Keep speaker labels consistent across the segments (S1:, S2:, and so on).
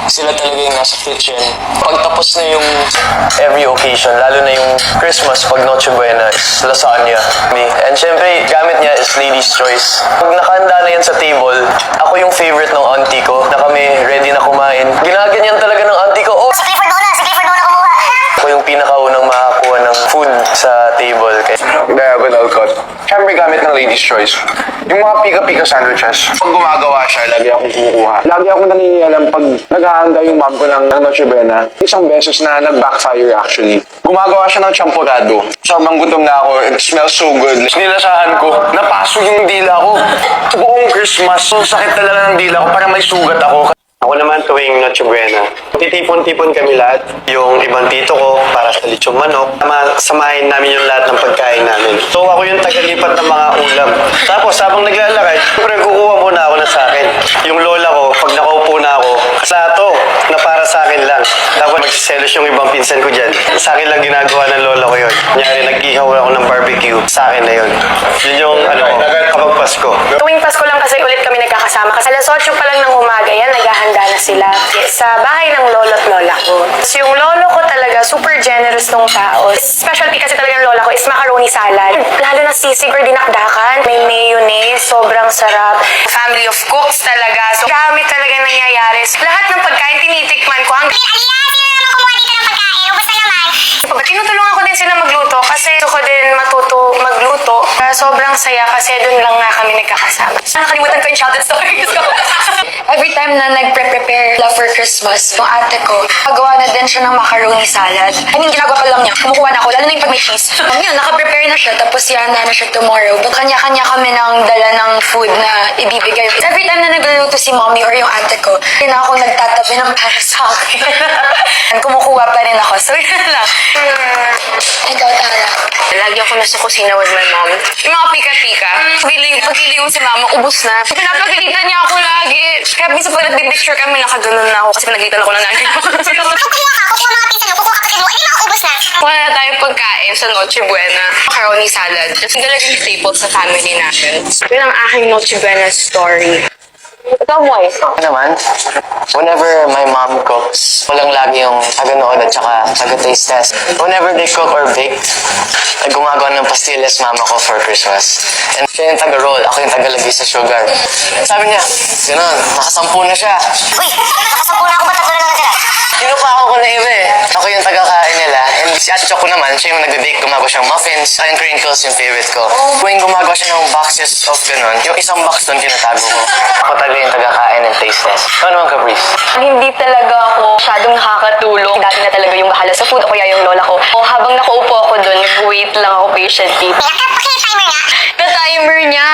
S1: Sila talaga yung nasa kitchen. Pag tapos na yung every occasion, lalo na yung Christmas, pag Noche Buena, is lasagna. And syempre, gamit niya is Lady's Choice. Pag nakahanda na yan sa table, ako yung favorite ng auntie ko, na kami ready na kumain. Ginaganyan talaga ng auntie ko, oh,
S2: Si Clifford Nona kumuha.
S1: ako yung pinakaunang makakuha ng food sa table.
S3: Good old cut. Siyempre gamit ng Lady's Choice. Yung mga pika-pika sandwiches. Pag gumagawa siya, lagi akong kumukuha. Lagi akong nangingialam pag naghahanda yung mom ko ng Noche Buena. Isang beses na nag-backfire actually. Gumagawa siya ng champurado. Sobrang gutom na ako. It smells so good. Nilasahan ko. Napaso yung dila ko. Sa buong Christmas. So sakit talaga ng dila ko. Parang may sugat ako.
S4: Ako naman tuwing Noche Buena, titipon-tipon kami lahat. Yung ibang tito ko para sa lechong manok. Samahin namin yung lahat ng pagkain namin. So ako yung tagalipat ng mga ulam. Tapos habang naglalakad, siyempre kukuha muna ako na sa akin. Yung lola ko, pag nakaupo na ako, plato na para sa akin lang. Tapos magsiselos yung ibang pinsan ko dyan. Sa akin lang ginagawa ng lola ko yun. Kunyari, nag-ihaw ako ng barbecue. Sa akin na yun. Yun yung kapag Pasko.
S5: Tuwing Pasko lang kasi ulit kami nagkakasama. Kasi alas 8 pa lang ng umaga yan, naghahanda na sila sa bahay ng lolo't lola ko. So yung lolo ko talaga, super generous nung tao. Specialty kasi talaga ng lola ko is macaroni salad. Lalo na sisig or dinakdakan. May mayonnaise, sobrang sarap. Family of cooks talaga. So dami talaga nangyayari. Lahat ng pagkain tinitikman ko.
S2: Aliyah, sino naman kumuha dito ng pagkain? Ubus na naman.
S5: Tinutulungan ko din sila magluto kasi gusto ko din matuto magluto. Sobrang saya kasi doon lang nga kami nagkakasama. Nakalimutan ko yung childhood stories ko.
S6: Every time na nagpre-prepare love for Christmas, yung ate ko, pagawa na din siya ng macaroni salad. I mean, ginagawa pa lang niya. Kumukuha na ako, lalo na yung pag may cheese. Yun, nakaprepare na siya, tapos ihanda na siya tomorrow. But kanya-kanya kami ng dala ng food na ibibigay. Every time na nagluluto si mommy or yung ate ko, yun ako nagtatabi ng para sa akin. Kumukuha pa rin ako. So, yun lang. Ikaw, Tara.
S5: Lagi ako nasa kusina with my mom. Yung mga pika-pika. Pagkiling si mama, ubus na. Pinapagalitan niya ako lagi. Kaya minsan pag nagbi-picture kami, nakaganon na ako kasi pinagalitan ako ng nanay ko.
S2: Kung kukuha ka, kukuha mga pinsan mo, kukuha ka kasi mo, hindi maubos na.
S5: Kuha na tayong pagkain sa Noche Buena. Macaroni salad. Kasi talagang staple sa family natin. Yun ang aking Noche Buena story. Ikaw, Moise.
S1: Naman, whenever my mom cooks, walang lagi yung taga-nood at saka taga-taste test. Whenever they cook or bake, ay gumagawa ng pastillas mama ko for Christmas. And siya yung taga-roll, ako yung taga-lagay sa sugar. Sabi niya, gano'n, nakasampu na siya.
S2: Uy, nakasampu na ako, ba't tatlo na lang natira?
S1: Tinupako ko na iba eh. Ako yung taga-kain nila. And si Ate Choco naman, siya yung nag-bake, gumagawa siyang muffins. And crinkles yung favorite ko. Tuwing gumagawa siya ng boxes of gano'n, yung isang box doon tinatago ko. Ako talaga yung taga-kain and taste test. Ikaw naman, Caprice.
S5: Hindi talaga ako masyadong nakakatulong. Dati na talaga yung bahala sa food o kaya yung lola ko. O habang nakaupo ako doon, nag-wait lang ako patiently.
S2: Kaya pakitimer nga.
S5: Timer niya.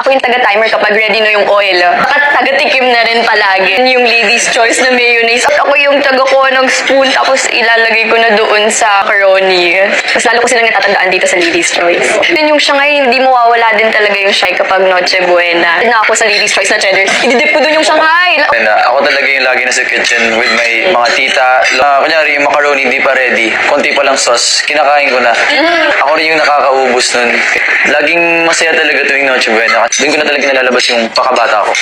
S5: Ako yung taga-timer kapag ready na yung oil. At taga-tikim na rin palagi. Yung lady's choice na mayonnaise. At ako yung taga-kuha ng spoon tapos ilalagay ko na doon sa macaroni. Mas lalo ko silang natatandaan dito sa lady's choice. Then yung Shanghai, hindi mawawala din talaga yung Shanghai kapag Noche Buena. Na ako sa lady's choice na cheddar. Ididip ko doon yung Shanghai.
S7: And ako talaga yung lagi nasa kitchen with my mga tita. Kunyari yung macaroni hindi pa ready. Konti pa lang sauce. Kinakain ko na. Ako rin yung nakakaubos nun. Laging masaya talaga tuwing Noche Buena. Doon ko na talaga nalalabas yung pakabata ko.